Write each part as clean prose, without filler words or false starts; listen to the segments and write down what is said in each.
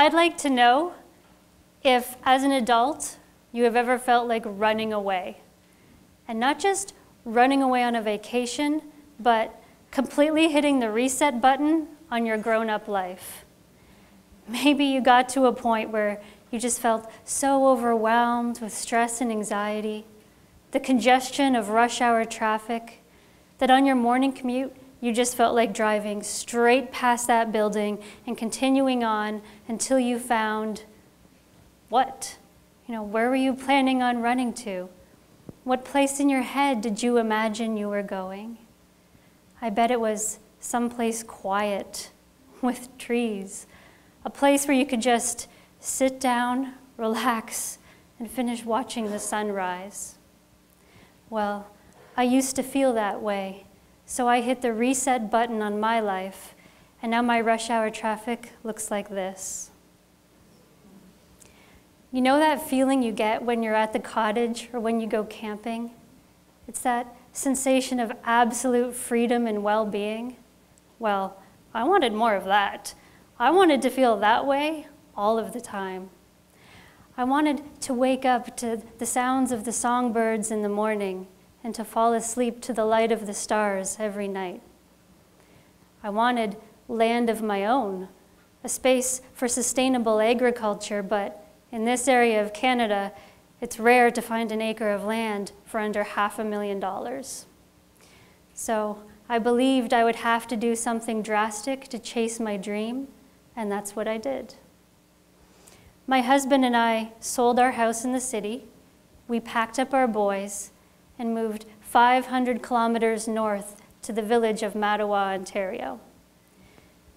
I'd like to know if, as an adult, you have ever felt like running away. And not just running away on a vacation, but completely hitting the reset button on your grown-up life. Maybe you got to a point where you just felt so overwhelmed with stress and anxiety, the congestion of rush hour traffic, that on your morning commute, you just felt like driving straight past that building and continuing on until you found what? Where were you planning on running to? What place in your head did you imagine you were going? I bet it was someplace quiet with trees, a place where you could just sit down, relax, and finish watching the sunrise. Well, I used to feel that way, so I hit the reset button on my life, and now my rush hour traffic looks like this. You know that feeling you get when you're at the cottage or when you go camping? It's that sensation of absolute freedom and well-being. Well, I wanted more of that. I wanted to feel that way all of the time. I wanted to wake up to the sounds of the songbirds in the morning and to fall asleep to the light of the stars every night. I wanted land of my own, a space for sustainable agriculture, but in this area of Canada, it's rare to find an acre of land for under $500,000. So I believed I would have to do something drastic to chase my dream, and that's what I did. My husband and I sold our house in the city, we packed up our boys, and moved 500 kilometers north to the village of Mattawa, Ontario.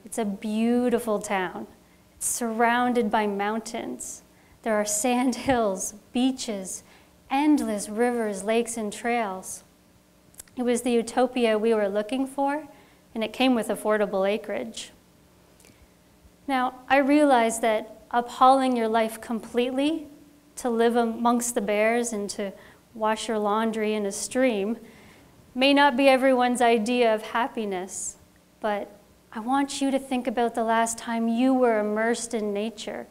It's a beautiful town. It's surrounded by mountains. There are sand hills, beaches, endless rivers, lakes, and trails. It was the utopia we were looking for, and it came with affordable acreage. Now, I realize that uphauling your life completely to live amongst the bears and to wash your laundry in a stream may not be everyone's idea of happiness, but I want you to think about the last time you were immersed in nature.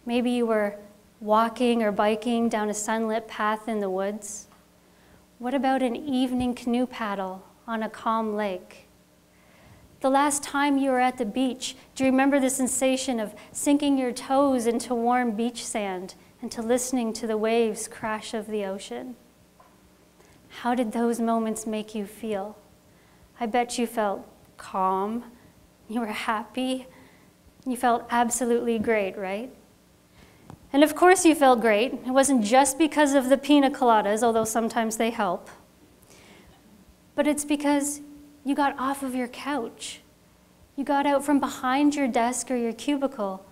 Maybe you were walking or biking down a sunlit path in the woods. What about an evening canoe paddle on a calm lake? The last time you were at the beach, do you remember the sensation of sinking your toes into warm beach sand and to listening to the waves crash of the ocean? How did those moments make you feel? I bet you felt calm, you were happy, you felt absolutely great, right? And of course you felt great. It wasn't just because of the pina coladas, although sometimes they help, but it's because you got off of your couch. You got out from behind your desk or your cubicle,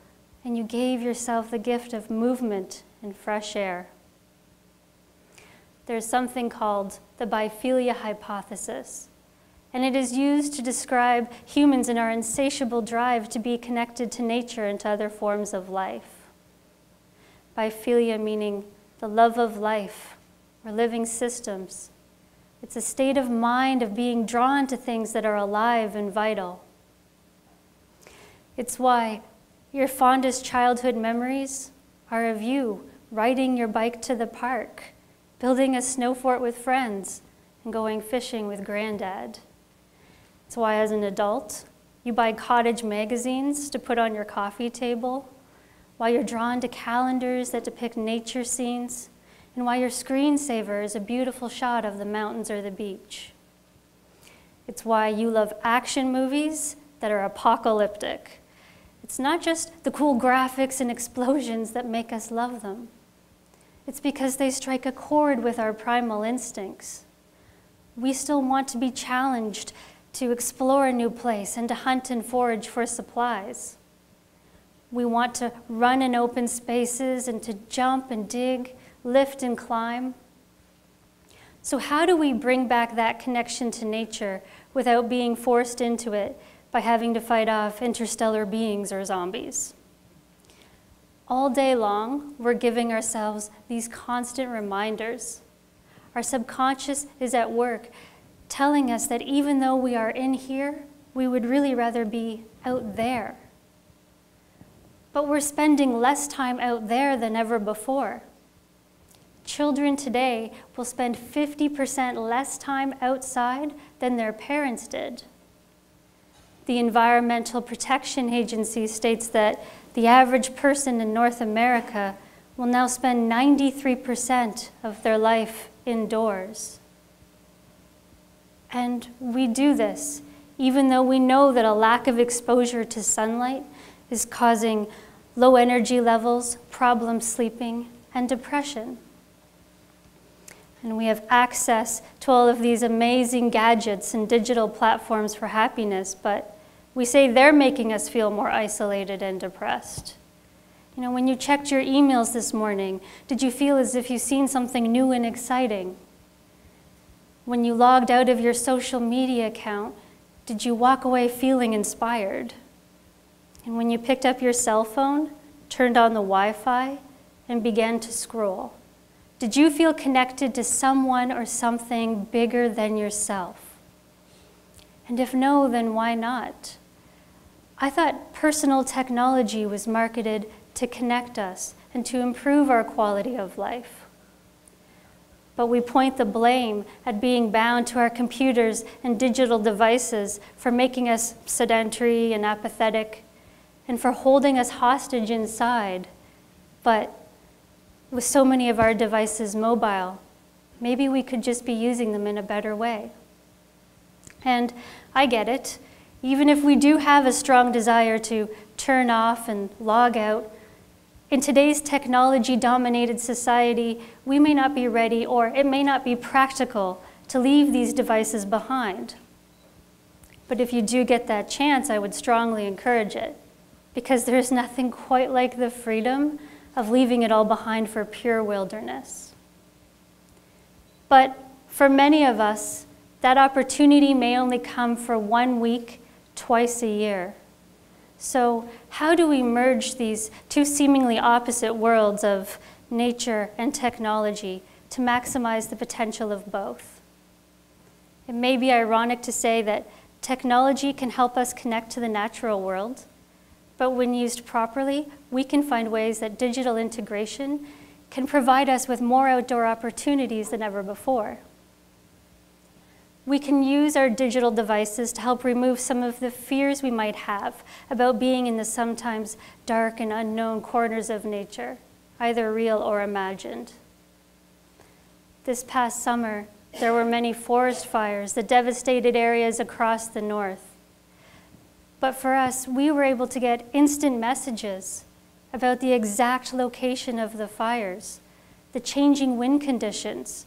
and you gave yourself the gift of movement and fresh air. There's something called the Biophilia Hypothesis, and it is used to describe humans in our insatiable drive to be connected to nature and to other forms of life. Biophilia meaning the love of life or living systems. It's a state of mind of being drawn to things that are alive and vital. It's why your fondest childhood memories are of you riding your bike to the park, building a snow fort with friends, and going fishing with Granddad. It's why as an adult, you buy cottage magazines to put on your coffee table, why you're drawn to calendars that depict nature scenes, and why your screensaver is a beautiful shot of the mountains or the beach. It's why you love action movies that are apocalyptic. It's not just the cool graphics and explosions that make us love them. It's because they strike a chord with our primal instincts. We still want to be challenged to explore a new place and to hunt and forage for supplies. We want to run in open spaces and to jump and dig, lift and climb. So how do we bring back that connection to nature without being forced into it by having to fight off interstellar beings or zombies? All day long, we're giving ourselves these constant reminders. Our subconscious is at work telling us that even though we are in here, we would really rather be out there. but we're spending less time out there than ever before. Children today will spend 50% less time outside than their parents did. The Environmental Protection Agency states that the average person in North America will now spend 93% of their life indoors. And we do this even though we know that a lack of exposure to sunlight is causing low energy levels, problem sleeping, and depression. And we have access to all of these amazing gadgets and digital platforms for happiness, but we say they're making us feel more isolated and depressed. You know, when you checked your emails this morning, did you feel as if you've seen something new and exciting? When you logged out of your social media account, did you walk away feeling inspired? And when you picked up your cell phone, turned on the Wi-Fi, and began to scroll, did you feel connected to someone or something bigger than yourself? And if no, then why not? I thought personal technology was marketed to connect us and to improve our quality of life. But we point the blame at being bound to our computers and digital devices for making us sedentary and apathetic and for holding us hostage inside. But with so many of our devices mobile, maybe we could just be using them in a better way. And I get it. Even if we do have a strong desire to turn off and log out, in today's technology-dominated society, we may not be ready, or it may not be practical to leave these devices behind. But if you do get that chance, I would strongly encourage it, because there's nothing quite like the freedom of leaving it all behind for pure wilderness. But for many of us, that opportunity may only come for 1 week, twice a year. So how do we merge these two seemingly opposite worlds of nature and technology to maximize the potential of both? It may be ironic to say that technology can help us connect to the natural world, but when used properly, we can find ways that digital integration can provide us with more outdoor opportunities than ever before. We can use our digital devices to help remove some of the fears we might have about being in the sometimes dark and unknown corners of nature, either real or imagined. This past summer, there were many forest fires that devastated areas across the north. But for us, we were able to get instant messages about the exact location of the fires, the changing wind conditions,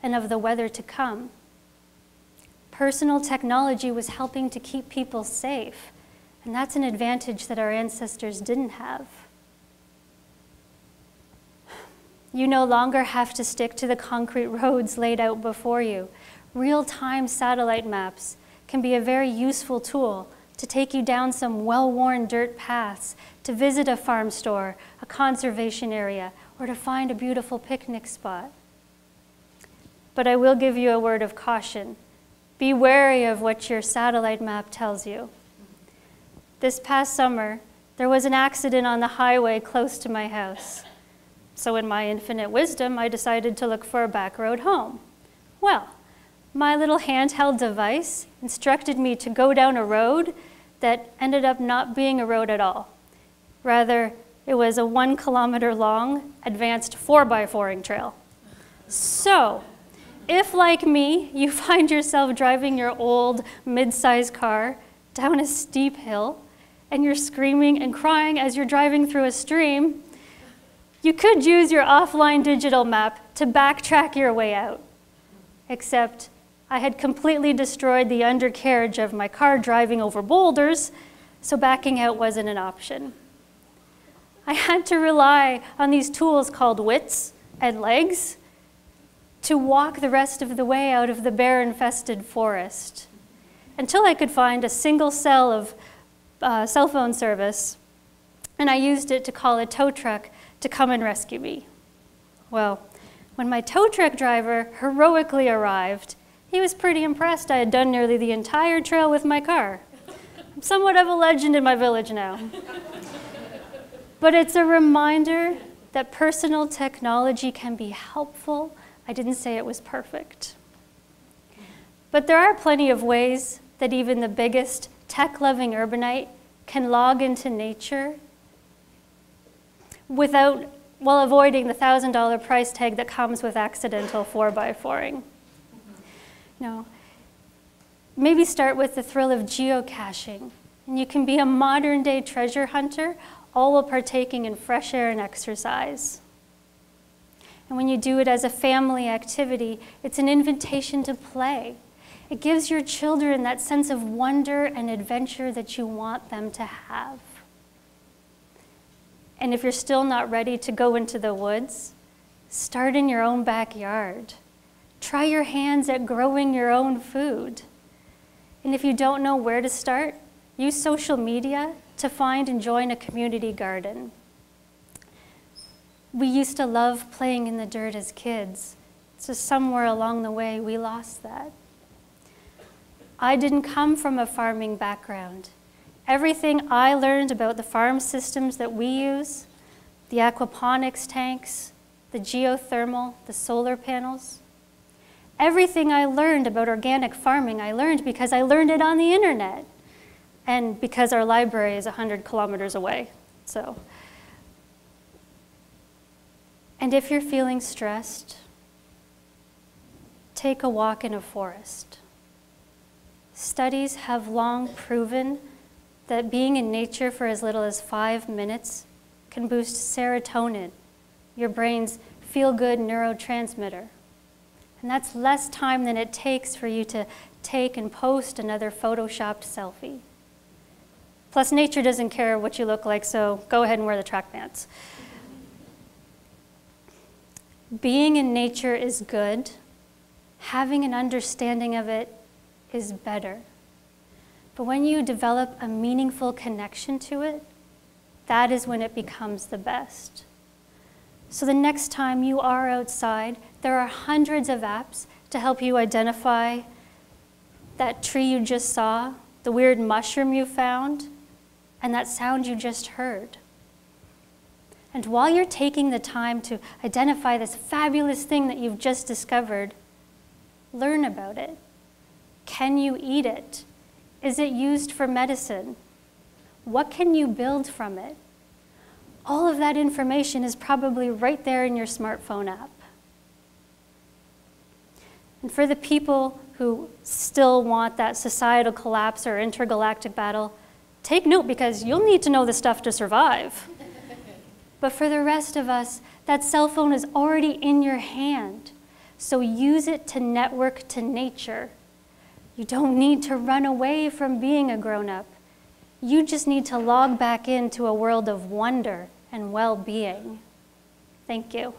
and of the weather to come. Personal technology was helping to keep people safe, and that's an advantage that our ancestors didn't have. You no longer have to stick to the concrete roads laid out before you. Real-time satellite maps can be a very useful tool to take you down some well-worn dirt paths, to visit a farm store, a conservation area, or to find a beautiful picnic spot. But I will give you a word of caution. Be wary of what your satellite map tells you. This past summer, there was an accident on the highway close to my house. So in my infinite wisdom, I decided to look for a back road home. Well, my little handheld device instructed me to go down a road that ended up not being a road at all. Rather, it was a 1 kilometer long advanced 4x4ing trail. So, if, like me, you find yourself driving your old mid-sized car down a steep hill and you're screaming and crying as you're driving through a stream, you could use your offline digital map to backtrack your way out. Except I had completely destroyed the undercarriage of my car driving over boulders, so backing out wasn't an option. I had to rely on these tools called wits and legs to walk the rest of the way out of the bear-infested forest until I could find a single cell of cell phone service, and I used it to call a tow truck to come and rescue me. Well, when my tow truck driver heroically arrived, he was pretty impressed I had done nearly the entire trail with my car. I'm somewhat of a legend in my village now. But it's a reminder that personal technology can be helpful. I didn't say it was perfect. But there are plenty of ways that even the biggest tech-loving urbanite can log into nature while avoiding the $1,000 price tag that comes with accidental 4x4ing. No. Maybe start with the thrill of geocaching, and you can be a modern-day treasure hunter, all while partaking in fresh air and exercise. And when you do it as a family activity, it's an invitation to play. It gives your children that sense of wonder and adventure that you want them to have. And if you're still not ready to go into the woods, start in your own backyard. Try your hands at growing your own food. And if you don't know where to start, use social media to find and join a community garden. We used to love playing in the dirt as kids, so somewhere along the way we lost that. I didn't come from a farming background. Everything I learned about the farm systems that we use, the aquaponics tanks, the geothermal, the solar panels, everything I learned about organic farming, I learned because I learned it on the internet and because our library is 100 kilometers away. And if you're feeling stressed, take a walk in a forest. Studies have long proven that being in nature for as little as 5 minutes can boost serotonin, your brain's feel-good neurotransmitter. And that's less time than it takes for you to take and post another photoshopped selfie. Plus, nature doesn't care what you look like, so go ahead and wear the track pants. Being in nature is good. Having an understanding of it is better. But when you develop a meaningful connection to it, that is when it becomes the best. So the next time you are outside, there are hundreds of apps to help you identify that tree you just saw, the weird mushroom you found, and that sound you just heard. And while you're taking the time to identify this fabulous thing that you've just discovered, learn about it. Can you eat it? Is it used for medicine? What can you build from it? All of that information is probably right there in your smartphone app. And for the people who still want that societal collapse or intergalactic battle, take note because you'll need to know this stuff to survive. But for the rest of us, that cell phone is already in your hand. So use it to network to nature. You don't need to run away from being a grown-up. You just need to log back into a world of wonder and well-being. Thank you.